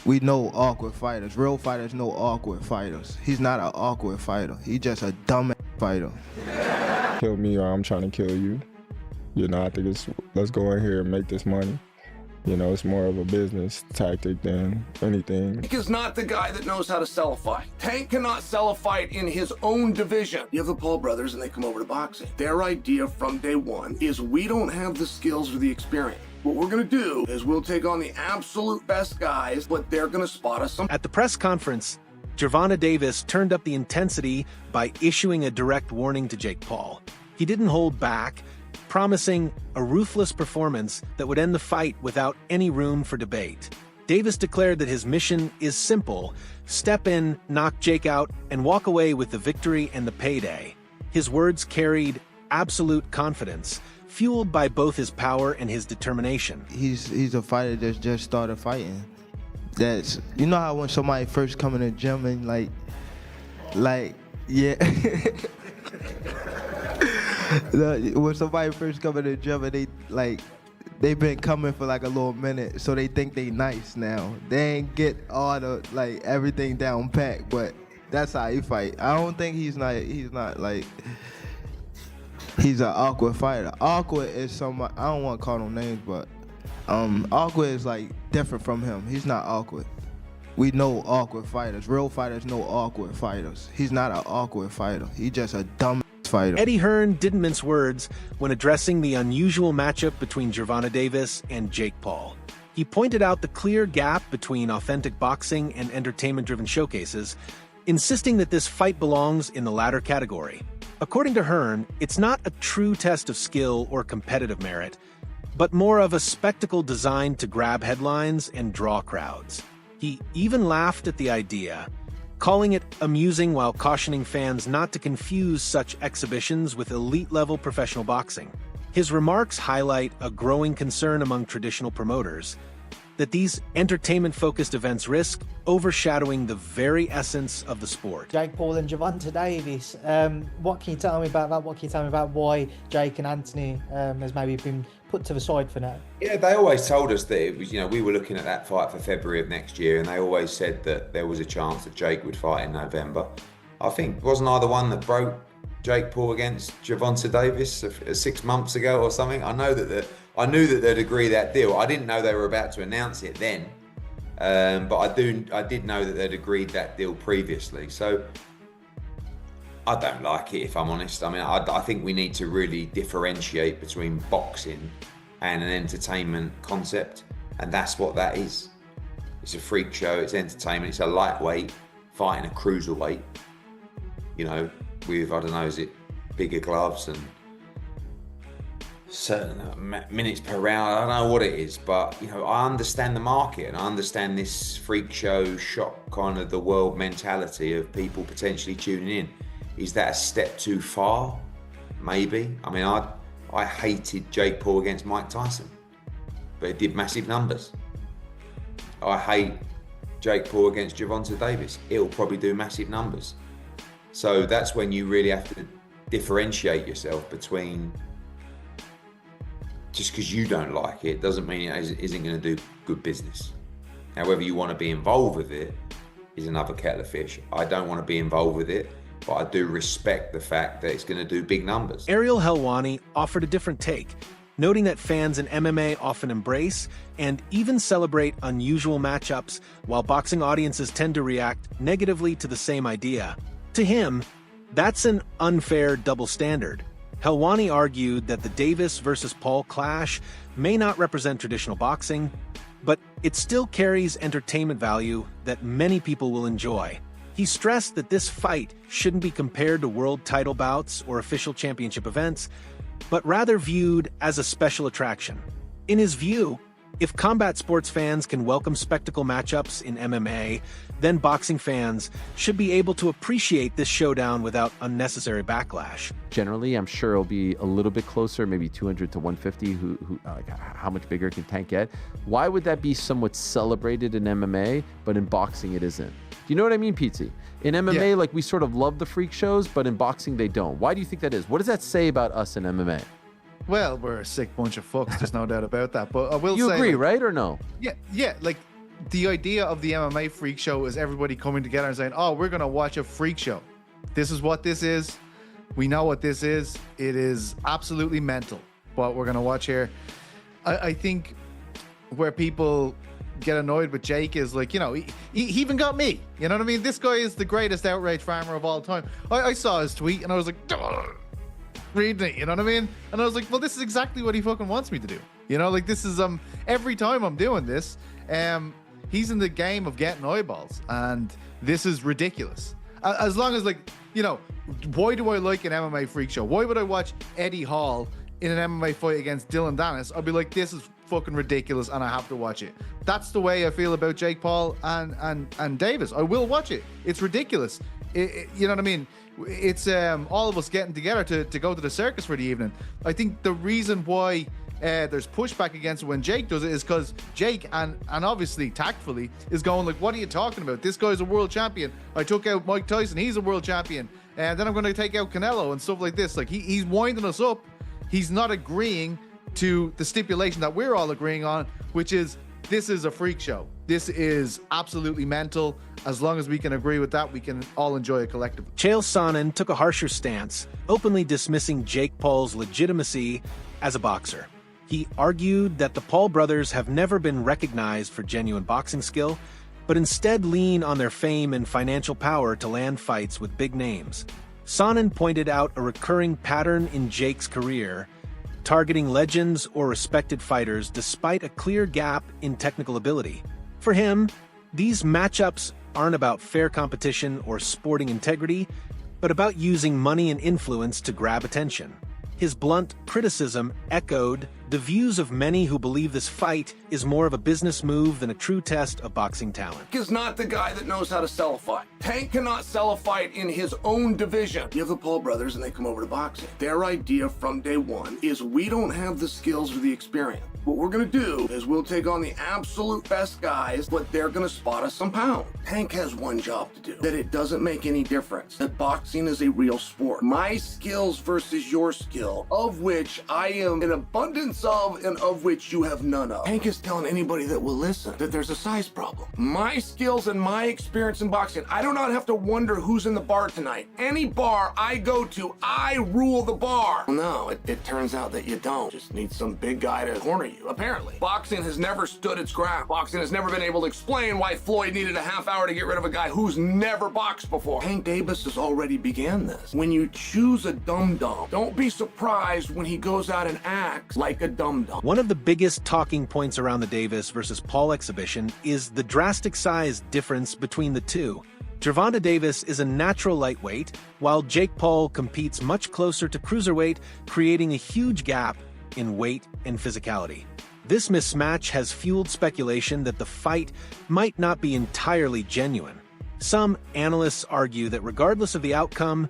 We know awkward fighters. Real fighters know awkward fighters. He's not an awkward fighter. He's just a dumb fighter. Kill me or I'm trying to kill you. You know, I think it's, let's go in here and make this money. You know, it's more of a business tactic than anything. Tank is not the guy that knows how to sell a fight. Tank cannot sell a fight in his own division. You have the Paul brothers and they come over to boxing. Their idea from day one is we don't have the skills or the experience. What we're gonna do is we'll take on the absolute best guys, but they're gonna spot us some. At the press conference, Gervonta Davis turned up the intensity by issuing a direct warning to Jake Paul. He didn't hold back, promising a ruthless performance that would end the fight without any room for debate. Davis declared that his mission is simple: step in, knock Jake out, and walk away with the victory and the payday. His words carried absolute confidence, fueled by both his power and his determination. He's a fighter that's just started fighting. That's, you know how when somebody first come in the gym and like yeah. When somebody first come in the gym and they've been coming for like a little minute, so they think they nice now. They ain't get all the everything down packed, but that's how he fight. I don't think he's not like he's an awkward fighter. Awkward is somebody, I don't want to call them names, but awkward is like different from him. He's not awkward. We know awkward fighters. Real fighters know awkward fighters. He's not an awkward fighter. He's just a dumb fighter. Eddie Hearn didn't mince words when addressing the unusual matchup between Gervonta Davis and Jake Paul. He pointed out the clear gap between authentic boxing and entertainment-driven showcases, insisting that this fight belongs in the latter category. According to Hearn, it's not a true test of skill or competitive merit, but more of a spectacle designed to grab headlines and draw crowds. He even laughed at the idea, calling it amusing while cautioning fans not to confuse such exhibitions with elite-level professional boxing. His remarks highlight a growing concern among traditional promoters that these entertainment-focused events risk overshadowing the very essence of the sport. Jake Paul and Gervonta Davis, what can you tell me about that? What can you tell me about why Jake and Anthony has maybe been put to the side for now? Yeah, they always told us that it was, we were looking at that fight for February of next year, and they always said that there was a chance that Jake would fight in November. I think, wasn't I the one that broke Jake Paul against Gervonta Davis 6 months ago or something? I knew that they'd agree that deal. I didn't know they were about to announce it then, but I did know that they'd agreed that deal previously. So I don't like it, if I'm honest. I mean, I think we need to really differentiate between boxing and an entertainment concept, and that's what that is. It's a freak show, it's entertainment, it's a lightweight fighting a cruiserweight, with, I don't know, is it bigger gloves and certain minutes per round? I don't know what it is, but I understand the market and I understand this freak show shock kind of the world mentality of people potentially tuning in. Is that a step too far? Maybe. I mean, I hated Jake Paul against Mike Tyson, but it did massive numbers. I hate Jake Paul against Gervonta Davis. It'll probably do massive numbers. So that's when you really have to differentiate yourself between, just because you don't like it doesn't mean it isn't going to do good business. Now, whether you want to be involved with it is another kettle of fish. I don't want to be involved with it, but I do respect the fact that it's going to do big numbers. Ariel Helwani offered a different take, noting that fans in MMA often embrace and even celebrate unusual matchups, while boxing audiences tend to react negatively to the same idea. To him, that's an unfair double standard. Helwani argued that the Davis versus Paul clash may not represent traditional boxing, but it still carries entertainment value that many people will enjoy. He stressed that this fight shouldn't be compared to world title bouts or official championship events, but rather viewed as a special attraction. In his view, if combat sports fans can welcome spectacle matchups in MMA, then boxing fans should be able to appreciate this showdown without unnecessary backlash. Generally, I'm sure it'll be a little bit closer, maybe 200 to 150. How much bigger can Tank get? Why would that be somewhat celebrated in MMA, but in boxing it isn't? Do you know what I mean, Pete? In MMA, we sort of love the freak shows, but in boxing they don't. Why do you think that is? What does that say about us in MMA? Well, we're a sick bunch of fucks, there's no doubt about that. But I will say... You agree, right, or no? Yeah, the idea of the MMA freak show is everybody coming together and saying, oh, we're going to watch a freak show. This is what this is. We know what this is. It is absolutely mental, what we're going to watch here. I think where people get annoyed with Jake is like, you know, he even got me. You know what I mean? This guy is the greatest outrage farmer of all time. I saw his tweet and I was like, reading it, you know what I mean? And I was like, well, this is exactly what he fucking wants me to do. You know, like this is every time I'm doing this, he's in the game of getting eyeballs, and this is ridiculous. As long as, like, you know, why do I like an MMA freak show? Why would I watch Eddie Hall in an MMA fight against Dylan Dennis? I'd be like, this is fucking ridiculous and I have to watch it. That's the way I feel about Jake Paul and Davis. I will watch it. It's ridiculous. You know what I mean? It's all of us getting together to go to the circus for the evening. I think the reason why there's pushback against it when Jake does it is because Jake, and obviously tactfully, is going like, what are you talking about? This guy's a world champion. I took out Mike Tyson. He's a world champion. And then I'm going to take out Canelo and stuff like this. Like, he's winding us up. He's not agreeing to the stipulation that we're all agreeing on, which is this is a freak show. This is absolutely mental. As long as we can agree with that, we can all enjoy it collectively. Chael Sonnen took a harsher stance, openly dismissing Jake Paul's legitimacy as a boxer. He argued that the Paul brothers have never been recognized for genuine boxing skill, but instead lean on their fame and financial power to land fights with big names. Sonnen pointed out a recurring pattern in Jake's career, targeting legends or respected fighters despite a clear gap in technical ability. For him, these matchups aren't about fair competition or sporting integrity, but about using money and influence to grab attention. His blunt criticism echoed the views of many who believe this fight is more of a business move than a true test of boxing talent. Tank is not the guy that knows how to sell a fight. Tank cannot sell a fight in his own division. You have the Paul brothers and they come over to boxing. Their idea from day one is we don't have the skills or the experience. What we're gonna do is we'll take on the absolute best guys, but they're gonna spot us some pound. Tank has one job to do, that it doesn't make any difference, that boxing is a real sport. My skills versus your skill, of which I am an abundance of and of which you have none of. Tank is telling anybody that will listen that there's a size problem. My skills and my experience in boxing, I do not have to wonder who's in the bar tonight. Any bar I go to, I rule the bar. No, it turns out that you don't. Just need some big guy to corner you, apparently. Boxing has never stood its ground. Boxing has never been able to explain why Floyd needed a half hour to get rid of a guy who's never boxed before. Tank Davis has already began this. When you choose a dum-dum, don't be surprised when he goes out and acts like a dum-dum. One of the biggest talking points around the Davis versus Paul exhibition is the drastic size difference between the two. Gervonta Davis is a natural lightweight, while Jake Paul competes much closer to cruiserweight, creating a huge gap in weight and physicality. This mismatch has fueled speculation that the fight might not be entirely genuine. Some analysts argue that regardless of the outcome,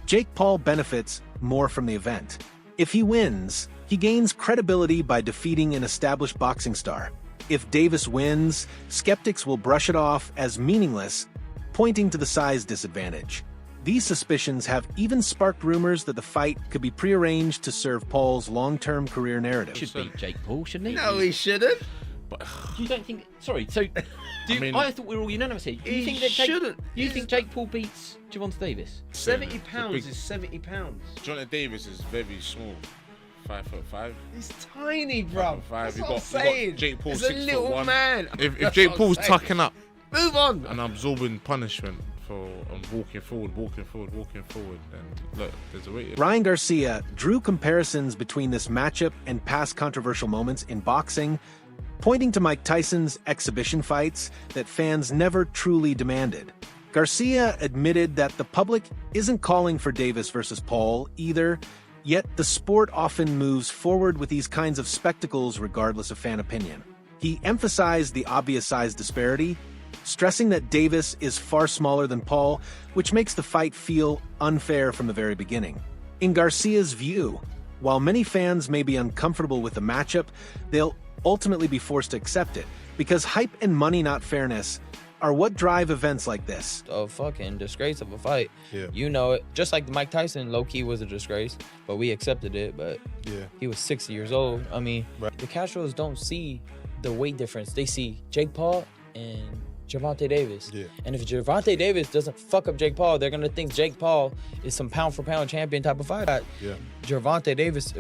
Jake Paul benefits more from the event. If he wins, he gains credibility by defeating an established boxing star. If Davis wins, skeptics will brush it off as meaningless, pointing to the size disadvantage. These suspicions have even sparked rumors that the fight could be prearranged to serve Paul's long-term career narrative. Should beat Jake Paul, shouldn't he? No, he shouldn't. But you don't think? Sorry. So, I thought we were all unanimous here. Do you think that shouldn't. You think Jake Paul beats Gervonta Davis? 70 pounds is 70 pounds. Gervonta Davis is very small. 5'5". He's tiny, bro. 5'5". That's You what I'm got saying. Jake Paul He's a 6'1". little man. If Jake Paul's tucking up, move on, and absorbing punishment for walking forward, then look, there's a way. Ryan Garcia drew comparisons between this matchup and past controversial moments in boxing, pointing to Mike Tyson's exhibition fights that fans never truly demanded. Garcia admitted that the public isn't calling for Davis versus Paul either, yet the sport often moves forward with these kinds of spectacles regardless of fan opinion. He emphasized the obvious size disparity, stressing that Davis is far smaller than Paul, which makes the fight feel unfair from the very beginning. In Garcia's view, while many fans may be uncomfortable with the matchup, they'll ultimately be forced to accept it, because hype and money, not fairness, are what drive events like this. A fucking disgrace of a fight. Yeah. You know it. Just like Mike Tyson, low-key was a disgrace, but we accepted it, but he was 60 years old. I mean, the casuals don't see the weight difference. They see Jake Paul and Gervonta Davis. Yeah. And if Gervonta Davis doesn't fuck up Jake Paul, they're gonna think Jake Paul is some pound-for-pound champion type of fighter. Yeah. Gervonta Davis,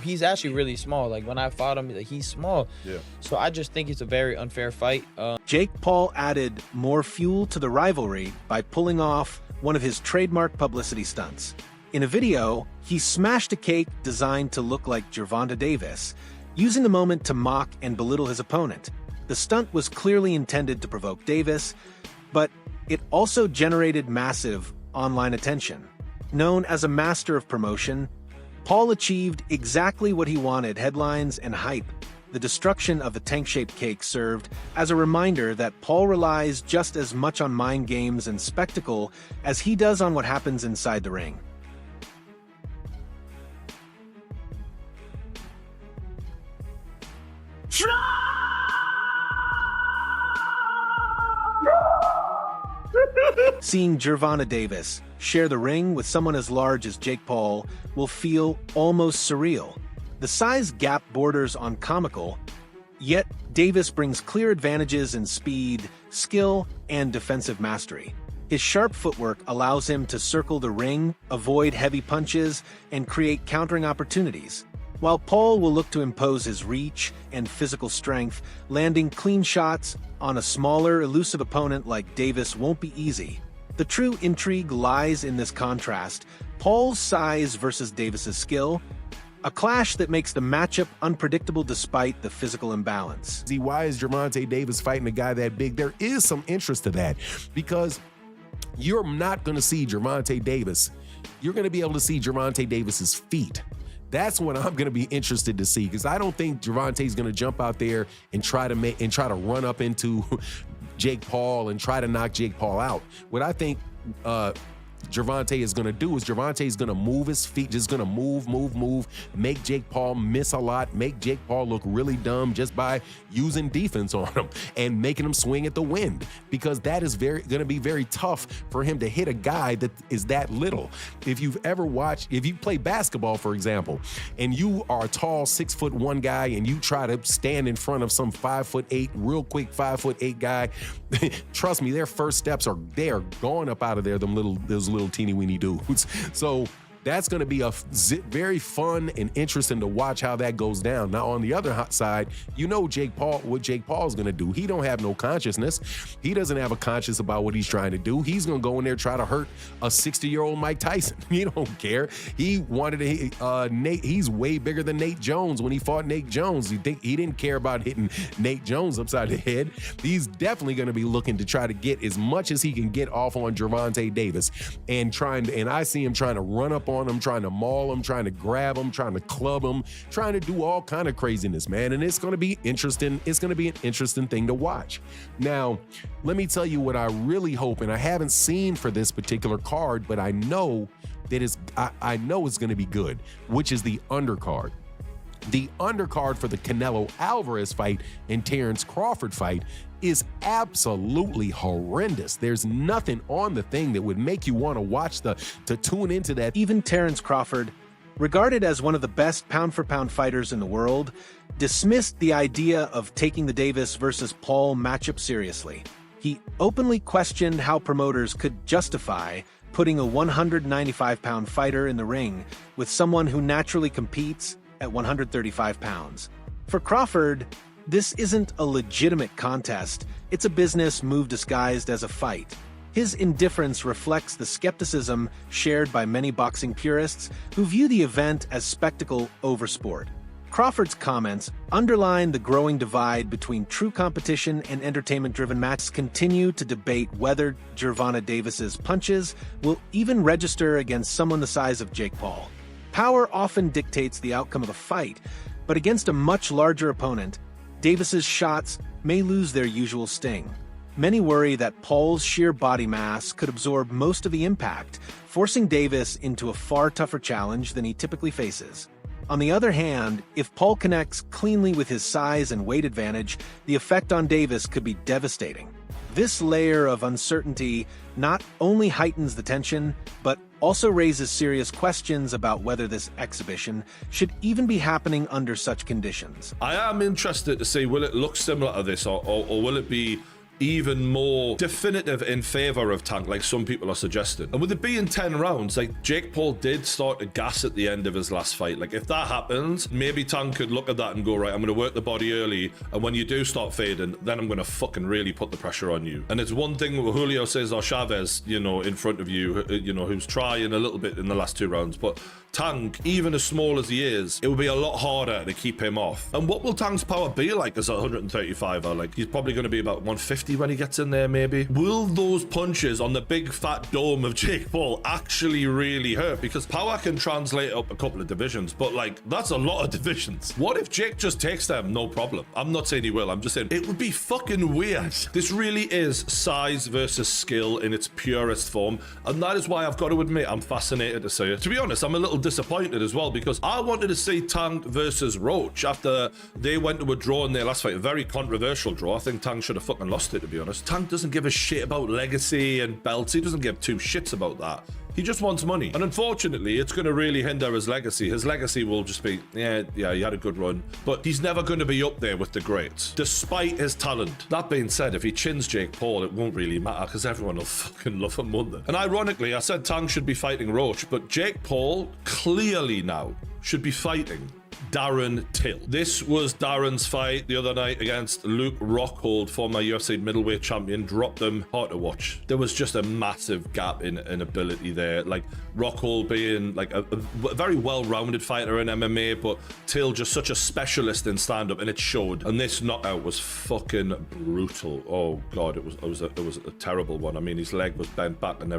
he's actually really small. Like, when I fought him, he's small. Yeah. So I just think it's a very unfair fight. Jake Paul added more fuel to the rivalry by pulling off one of his trademark publicity stunts. In a video, he smashed a cake designed to look like Gervonta Davis, using the moment to mock and belittle his opponent. The stunt was clearly intended to provoke Davis, but it also generated massive online attention. Known as a master of promotion, Paul achieved exactly what he wanted: headlines and hype. The destruction of the tank-shaped cake served as a reminder that Paul relies just as much on mind games and spectacle as he does on what happens inside the ring. Seeing Gervonta Davis share the ring with someone as large as Jake Paul will feel almost surreal. The size gap borders on comical, yet Davis brings clear advantages in speed, skill, and defensive mastery. His sharp footwork allows him to circle the ring, avoid heavy punches, and create countering opportunities. While Paul will look to impose his reach and physical strength, landing clean shots on a smaller, elusive opponent like Davis won't be easy. The true intrigue lies in this contrast: Paul's size versus Davis's skill, a clash that makes the matchup unpredictable despite the physical imbalance. Why is Gervonta Davis fighting a guy that big? There is some interest to that, because you're not going to see Gervonta Davis. You're going to be able to see Gervonta Davis's feet. That's what I'm going to be interested to see, because I don't think Gervonta's going to jump out there and try to run up into Jake Paul and try to knock Jake Paul out. What I think Gervonta is going to do is Gervonta is going to move his feet, just going to move, make Jake Paul miss a lot, make Jake Paul look really dumb just by using defense on him and making him swing at the wind, because that is going to be very tough for him to hit a guy that is that little. If you play basketball, for example, and you are a tall 6'1" guy and you try to stand in front of some 5'8", real quick 5'8" guy, trust me, their first steps are going up out of there, those little teeny weeny dudes. So that's going to be very fun and interesting to watch how that goes down. Now, on the other side, what Jake Paul's going to do. He don't have no consciousness. He doesn't have a conscience about what he's trying to do. He's going to go in there try to hurt a 60-year-old Mike Tyson. He don't care. He wanted to Nate. He's way bigger than Nate Jones. When he fought Nate Jones, he didn't care about hitting Nate Jones upside the head. He's definitely going to be looking to try to get as much as he can get off on Gervonta Davis, and I see him trying to run up on him, trying to maul him, trying to grab him, trying to club him, trying to do all kind of craziness, man. And it's going to be interesting. It's going to be an interesting thing to watch. Now, let me tell you what I really hope, and I haven't seen for this particular card, but I know that I know it's going to be good, which is the undercard. The undercard for the Canelo Alvarez fight and Terence Crawford fight is absolutely horrendous. There's nothing on the thing that would make you want to watch to tune into that. Even Terence Crawford, regarded as one of the best pound-for-pound fighters in the world, dismissed the idea of taking the Davis versus Paul matchup seriously. He openly questioned how promoters could justify putting a 195-pound fighter in the ring with someone who naturally competes at 135 pounds. For Crawford, this isn't a legitimate contest. It's a business move disguised as a fight. His indifference reflects the skepticism shared by many boxing purists who view the event as spectacle over sport. Crawford's comments underline the growing divide between true competition and entertainment-driven matches. Continue to debate whether Gervonta Davis's punches will even register against someone the size of Jake Paul. Power often dictates the outcome of a fight, but against a much larger opponent, Davis's shots may lose their usual sting. Many worry that Paul's sheer body mass could absorb most of the impact, forcing Davis into a far tougher challenge than he typically faces. On the other hand, if Paul connects cleanly with his size and weight advantage, the effect on Davis could be devastating. This layer of uncertainty not only heightens the tension, but also raises serious questions about whether this exhibition should even be happening under such conditions. I am interested to see, will it look similar to this, or will it be even more definitive in favor of Tank, like some people are suggesting? And with it being 10 rounds, like Jake Paul did start to gas at the end of his last fight. Like if that happens, maybe Tank could look at that and go, right, I'm going to work the body early, and when you do start fading, then I'm going to fucking really put the pressure on you. And it's one thing with Julio Cesar Chavez, you know, in front of you, you know, who's trying a little bit in the last 2 rounds, but Tank, even as small as he is, it will be a lot harder to keep him off. And what will Tank's power be like as a 135er? Like he's probably going to be about 150 when he gets in there, maybe. Will those punches on the big fat dome of Jake Paul actually really hurt? Because power can translate up a couple of divisions, but like that's a lot of divisions. What if Jake just takes them? No problem. I'm not saying he will. I'm just saying it would be fucking weird. This really is size versus skill in its purest form, and that is why I've got to admit I'm fascinated to see it. To be honest, I'm a little disappointed as well, because I wanted to see Tank versus Roach after they went to a draw in their last fight, a very controversial draw. I think Tank should have fucking lost it, to be honest. Tank doesn't give a shit about legacy and belts. He doesn't give 2 shits about that. He just wants money. And unfortunately, it's going to really hinder his legacy. His legacy will just be, yeah, he had a good run, but he's never going to be up there with the greats, despite his talent. That being said, if he chins Jake Paul, it won't really matter because everyone will fucking love him, won't they? And ironically, I said Tank should be fighting Roach, but Jake Paul clearly now should be fighting Darren Till. This was Darren's fight the other night against Luke Rockhold, former UFC middleweight champion. Dropped him. Hard to watch. There was just a massive gap in ability there. Like Rockhold being like a very well-rounded fighter in MMA, but Till just such a specialist in stand-up, and it showed. And this knockout was fucking brutal. Oh god, it was a terrible one. I mean, his leg was bent back and